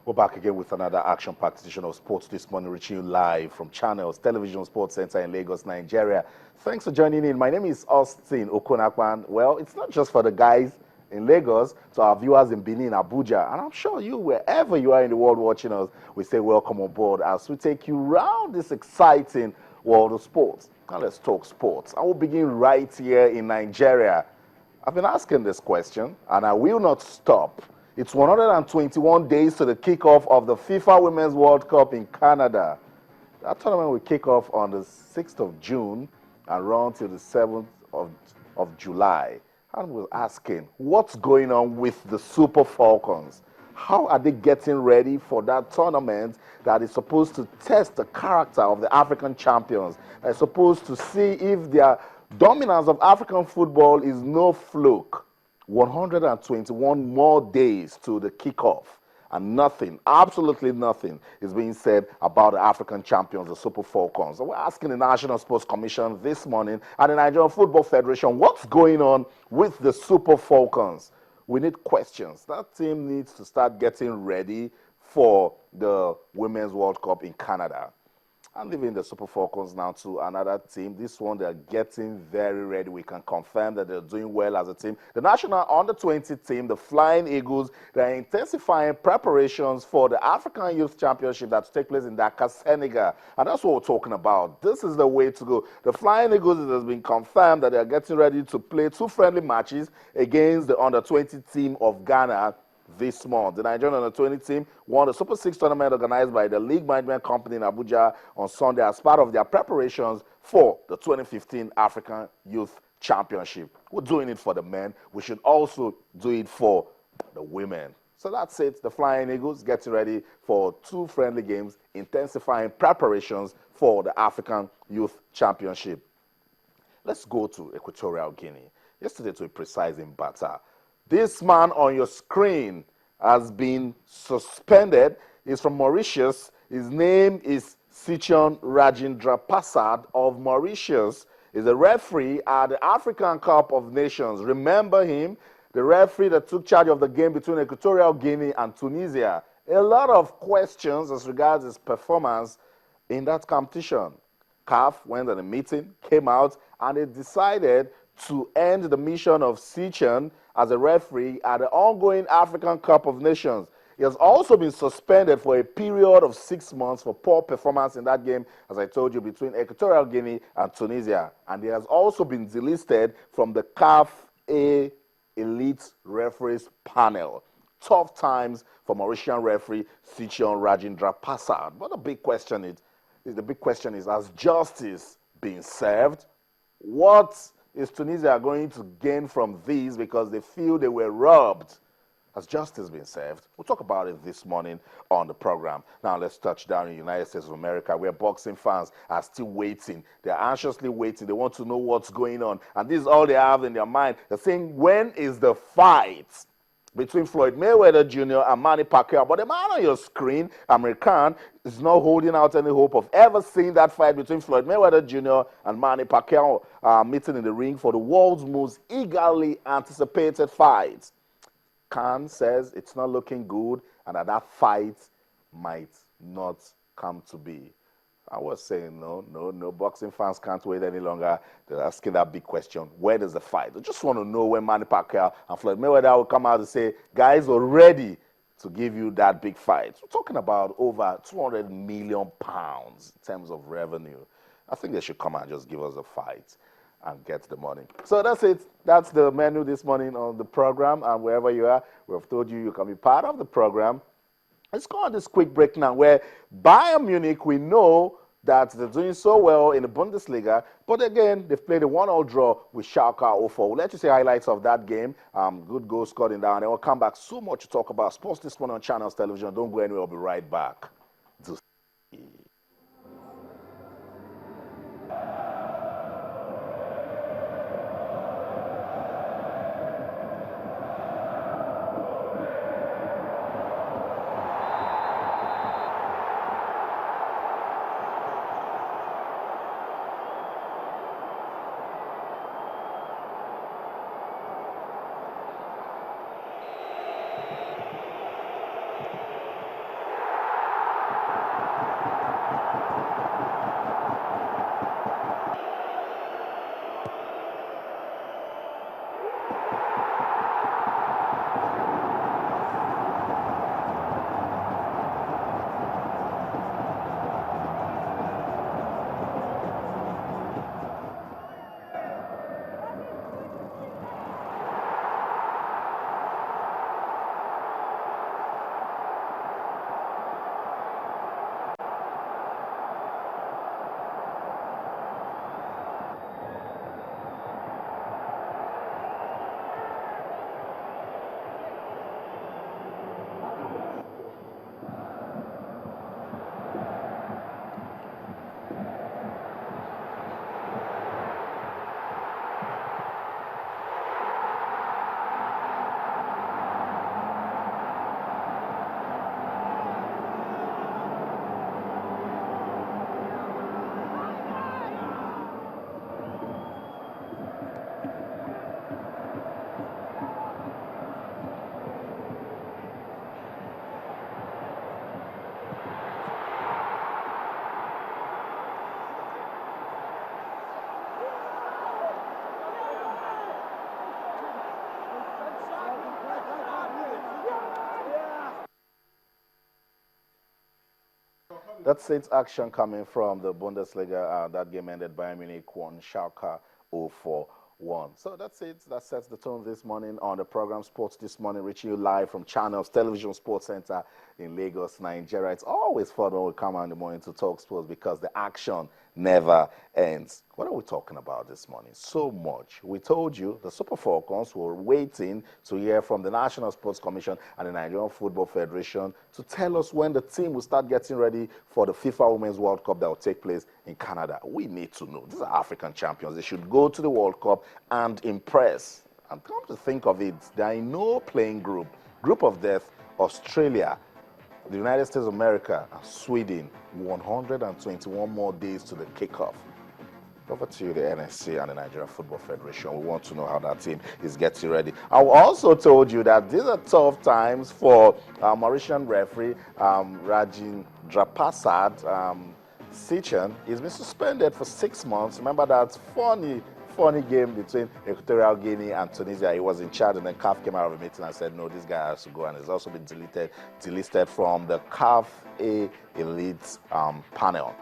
We're back again with another action-packed edition of Sports This Morning, reaching you live from Channels Television Sports Center in Lagos, Nigeria. Thanks for joining in. My name is Austin Okonakwan. Well, it's not just for the guys in Lagos, to our viewers in Benin, Abuja, and I'm sure you, wherever you are in the world watching us, we say welcome on board as we take you around this exciting world of sports. Now let's talk sports. I will begin right here in Nigeria. I've been asking this question, and I will not stop. It's 121 days to the kickoff of the FIFA Women's World Cup in Canada. That tournament will kick off on the 6th of June and run till the 7th of July. And we're asking, what's going on with the Super Falcons? How are they getting ready for that tournament that is supposed to test the character of the African champions? That is supposed to see if their dominance of African football is no fluke. 121 more days to the kickoff, and nothing, absolutely nothing, is being said about the African champions, the Super Falcons. So we're asking the National Sports Commission this morning and the Nigerian Football Federation, what's going on with the Super Falcons? We need questions. That team needs to start getting ready for the Women's World Cup in Canada. I'm leaving the Super Falcons now to another team. This one, they're getting very ready. We can confirm that they're doing well as a team. The national under-20 team, the Flying Eagles, they're intensifying preparations for the African Youth Championship that's take place in Dakar, Senegal. And that's what we're talking about. This is the way to go. The Flying Eagles, it has been confirmed that they're getting ready to play 2 friendly matches against the under-20 team of Ghana this month. The Nigerian under-20 team won the Super 6 tournament organized by the League Management Company in Abuja on Sunday as part of their preparations for the 2015 African Youth Championship. We're doing it for the men. We should also do it for the women. So that's it. The Flying Eagles getting ready for 2 friendly games, intensifying preparations for the African Youth Championship. Let's go to Equatorial Guinea. Yesterday, to be precise, in Bata. This man on your screen has been suspended. He's from Mauritius. His name is Sichon Rajendra Prasad of Mauritius. He's a referee at the African Cup of Nations. Remember him? The referee that took charge of the game between Equatorial Guinea and Tunisia. A lot of questions as regards his performance in that competition. CAF went on a meeting, came out, and they decided to end the mission of Sichon as a referee at the ongoing African Cup of Nations. He has also been suspended for a period of 6 months for poor performance in that game, as I told you, between Equatorial Guinea and Tunisia. And he has also been delisted from the CAF A Elite Referees Panel. Tough times for Mauritian referee Sichon Rajendra Prasad. But the big question is, has justice been served? What is Tunisia going to gain from these because they feel they were robbed? Has justice been served? We'll talk about it this morning on the program. Now let's touch down in the United States of America, where boxing fans are still waiting. They're anxiously waiting. They want to know what's going on. And this is all they have in their mind. They're saying, when is the fight between Floyd Mayweather Jr. and Manny Pacquiao? But the man on your screen, Amir Khan, is not holding out any hope of ever seeing that fight between Floyd Mayweather Jr. and Manny Pacquiao meeting in the ring for the world's most eagerly anticipated fight. Khan says it's not looking good and that fight might not come to be. I was saying, no, boxing fans can't wait any longer. They're asking that big question, where does the fight? They just want to know when Manny Pacquiao and Floyd Mayweather will come out and say, guys, we're ready to give you that big fight. We're talking about over 200 million pounds in terms of revenue. I think they should come and just give us a fight and get the money. So that's it. That's the menu this morning on the program. And wherever you are, we have told you you can be part of the program. Let's go on this quick break now, where Bayern Munich, we know that they're doing so well in the Bundesliga, but again, they've played a 1-1 draw with Schalke 04. We'll let you see highlights of that game. Good goal scored in that, and we'll come back. So much to talk about sports this morning on Channels Television. Don't go anywhere. I'll be right back. That's it. Action coming from the Bundesliga. That game ended. Bayern Munich won Schalke 0-4-1. So that's it. That sets the tone this morning on the program Sports This Morning, reaching you live from Channels Television Sports Center in Lagos, Nigeria. It's always fun when we come out in the morning to talk sports because the action never ends. What are we talking about this morning? So much. We told you the Super Falcons were waiting to hear from the National Sports Commission and the Nigerian Football Federation to tell us when the team will start getting ready for the FIFA Women's World Cup that will take place in Canada. We need to know. These are African champions. They should go to the World Cup and impress. And come to think of it, they are in no playing group. Group of death, Australia, the United States of America, and Sweden, 121 more days to the kickoff. Over to you, the NSC and the Nigerian Football Federation. We want to know how that team is getting ready. I also told you that these are tough times for Mauritian referee Rajin Drapasad Sichan. He's been suspended for 6 months. Remember that funny game between Equatorial Guinea and Tunisia. He was in charge, and then CAF came out of a meeting and said, no, this guy has to go, and he's also been delisted from the CAF A Elite panel.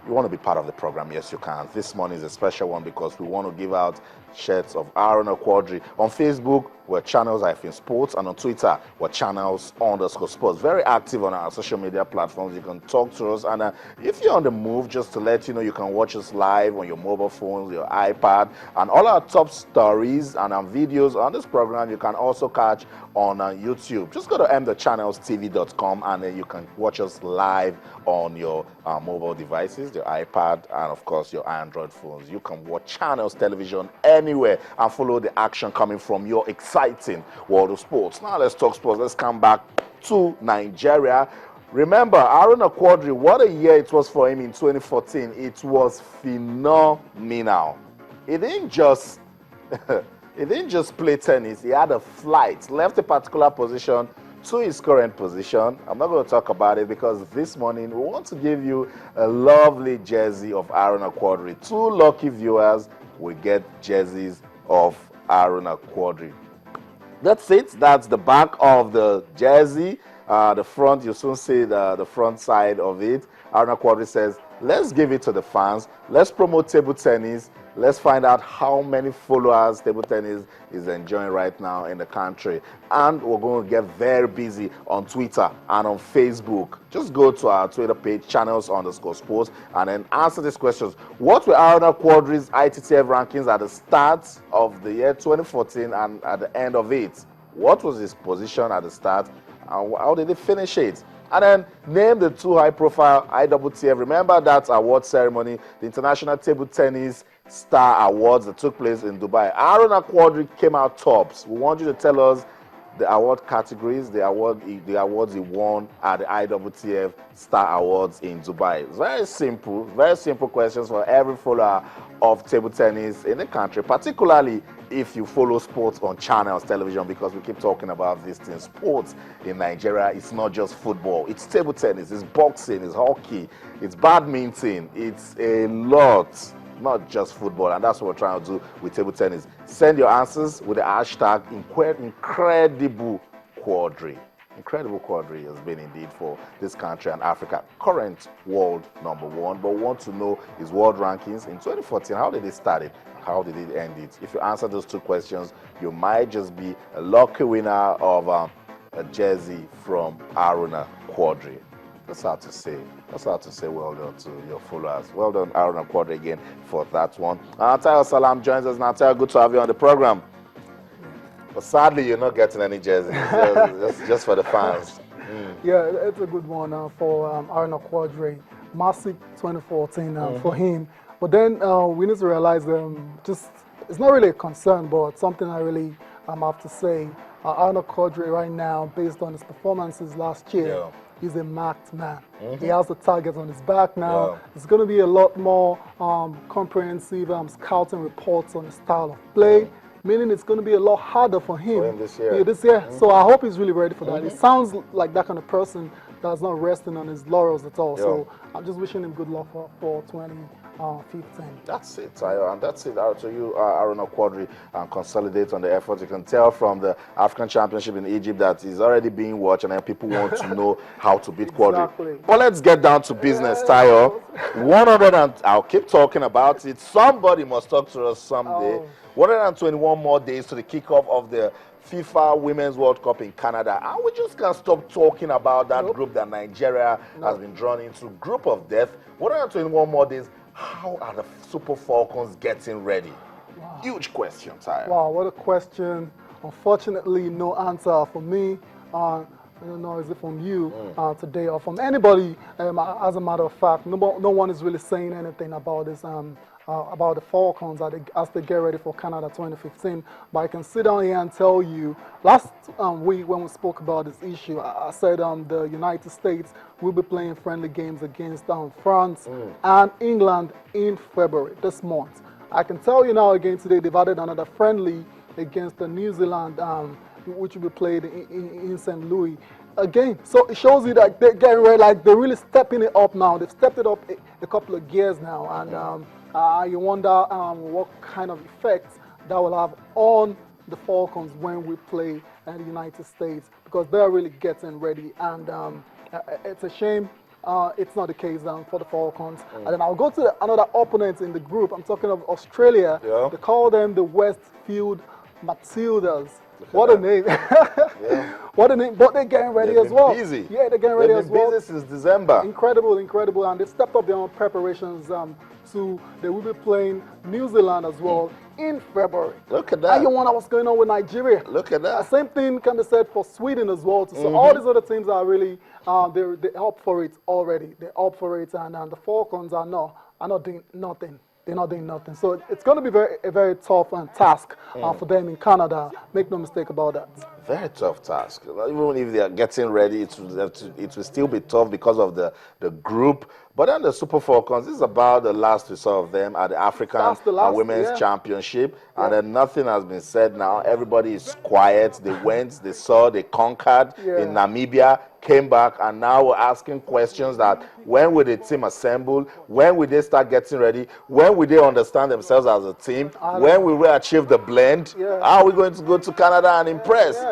You want to be part of the program? Yes, you can. This morning is a special one because we want to give out shirts of Aaron Quadri. On Facebook, we're Channels-Sports, and on Twitter, we're Channels_Sports. Very active on our social media platforms. You can talk to us, and if you're on the move, just to let you know, you can watch us live on your mobile phones, your iPad, and all our top stories and our videos on this program you can also catch on YouTube. Just go to mthechannelstv.com, and then you can watch us live on your mobile devices, your iPad, and of course your Android phones. You can watch Channels Television anywhere and follow the action coming from your exciting world of sports. Now let's talk sports. Let's come back to Nigeria. Remember, Aaron Quadri, what a year it was for him in 2014. It was phenomenal. He didn't just play tennis. He had a flight, left a particular position to his current position. I'm not going to talk about it because this morning we want to give you a lovely jersey of Aaron Quadri. 2 lucky viewers will get jerseys of Aaron Quadri. That's it. That's the back of the jersey. The front, you soon see the front side of it. Aaron Quadri says, let's give it to the fans. Let's promote table tennis. Let's find out how many followers table tennis is enjoying right now in the country. And we're going to get very busy on Twitter and on Facebook. Just go to our Twitter page, Channels_Sports, and then answer these questions. What were Aaron Quadri's ITTF rankings at the start of the year 2014 and at the end of it? What was his position at the start? And how did he finish it? And then name the 2 high-profile ITTF. Remember that award ceremony, the International Table Tennis Star Awards that took place in Dubai. Aaron Quadri came out tops. We want you to tell us the award categories, the awards he won at the ITTF Star Awards in Dubai. It's very simple questions for every follower of table tennis in the country, particularly if you follow sports on Channels Television, because we keep talking about this thing. Sports in Nigeria, it's not just football. It's table tennis, it's boxing, it's hockey, it's badminton, it's a lot. Not just football, and that's what we're trying to do with table tennis. Send your answers with the hashtag Incredible Quadri. Incredible Quadri has been indeed for this country and Africa. Current world #1, but we want to know his world rankings in 2014. How did it start it? How did it end it? If you answer those 2 questions, you might just be a lucky winner of a jersey from Aaron Quadri. That's how to say well done to your followers. Well done, Aaron Quadri, again for that one. Tayo Salam joins us now. Tayo, good to have you on the program. But sadly, you're not getting any jerseys. just for the fans. Yeah, it's a good one for Aaron Quadri. Massive 2014 for him. But then we need to realize it's not really a concern, but something I really have to say. Aaron Quadri right now, based on his performances last year, he's a marked man. He has the target on his back now. There's going to be a lot more comprehensive scouting reports on his style of play, meaning it's going to be a lot harder for him this year. So I hope he's really ready for that. He sounds like that kind of person that's not resting on his laurels at all. So I'm just wishing him good luck for 15. That's it, Tayo, and that's it. Out to you, Aruna Quadri, and consolidate on the effort. You can tell from the African Championship in Egypt that is already being watched, and then people want to know how to beat Quadri. Exactly. But let's get down to business, Tayo. 100 and I'll keep talking about it. Somebody must talk to us someday. 121 more days to the kickoff of the FIFA Women's World Cup in Canada, and we just can't stop talking about that group that Nigeria has been drawn into. Group of death. 121 more days. How are the Super Falcons getting ready? Wow. Huge question, Ty. Wow, what a question. Unfortunately, no answer for me. I don't know, is it from you today or from anybody? As a matter of fact, no one is really saying anything about this. About the Falcons as they get ready for Canada 2015. But I can sit down here and tell you, last week when we spoke about this issue, I said the United States will be playing friendly games against France and England in February, this month. I can tell you now again today, they've added another friendly against New Zealand, which will be played in St. Louis. Again, so it shows you that they're getting ready, like they're really stepping it up now. They've stepped it up a couple of gears now, and you wonder what kind of effects that will have on the Falcons when we play in the United States, because they're really getting ready, and it's a shame it's not the case for the Falcons. And then I'll go to another opponent in the group. I'm talking of Australia. Yeah. They call them the Westfield Matildas. What a name. What a name. But they're getting ready as well. Busy. Yeah, they're getting ready as well. Busy since December. Incredible, incredible. And they've stepped up their own preparations they will be playing New Zealand as well in February. Look at that. And you wonder what's going on with Nigeria. Look at that. Same thing can be said for Sweden as well. So all these other teams are really, they're up for it already. They're up for it, and the Falcons are not doing nothing. They're not doing nothing. So it's going to be a very tough task for them in Canada. Make no mistake about that. Very tough task. Even if they are getting ready, it will still be tough because of the group. But then the Super Falcons, this is about the last we saw of them at the African Women's Championship. And then nothing has been said now. Everybody is quiet. They went, they saw, they conquered in Namibia, came back, and now we're asking questions that when will the team assemble? When will they start getting ready? When will they understand themselves as a team? When will we achieve the blend? How are we going to go to Canada and impress?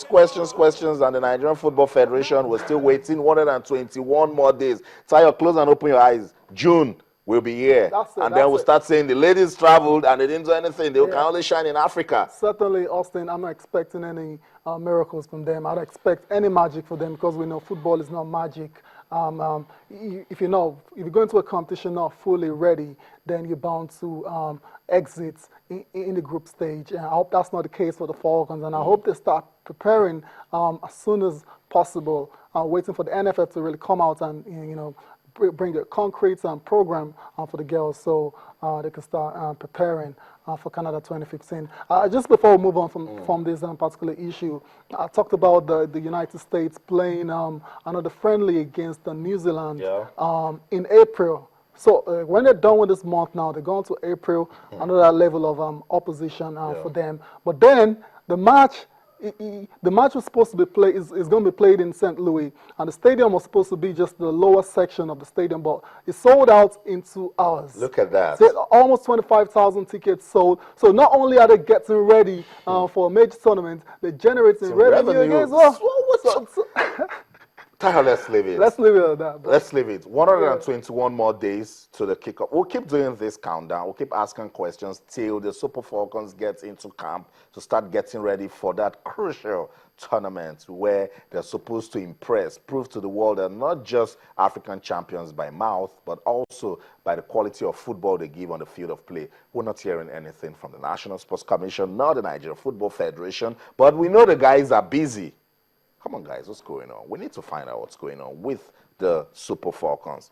Questions, and the Nigerian Football Federation was still waiting 121 more days. Tie your clothes and open your eyes. June will be here. And then we'll start saying the ladies traveled and they didn't do anything. They can only shine in Africa. Certainly, Austin, I'm not expecting any miracles from them. I don't expect any magic for them, because we know football is not magic. If you're going to a competition not fully ready, then you're bound to exit in the group stage. And I hope that's not the case for the Falcons. And I hope they start preparing as soon as possible, waiting for the NFF to really come out and bring a concrete program for the girls, so they can start preparing for Canada 2015. Just before we move on from this particular issue, I talked about the United States playing another friendly against New Zealand in April. So when they're done with this month now, they're going to April, another level of opposition for them. But then the match was supposed to be played is going to be played in St. Louis, and the stadium was supposed to be just the lower section of the stadium, but it sold out in 2 hours. Look at that. So almost 25,000 tickets sold. So not only are they getting ready for a major tournament, they're generating revenue again as well. Let's leave it. Let's leave it at that. Let's leave it. 121 more days to the kickoff. We'll keep doing this countdown. We'll keep asking questions till the Super Falcons get into camp to start getting ready for that crucial tournament where they're supposed to impress, prove to the world they're not just African champions by mouth, but also by the quality of football they give on the field of play. We're not hearing anything from the National Sports Commission, nor the Nigerian Football Federation, but we know the guys are busy. Come on, guys, what's going on? We need to find out what's going on with the Super Falcons.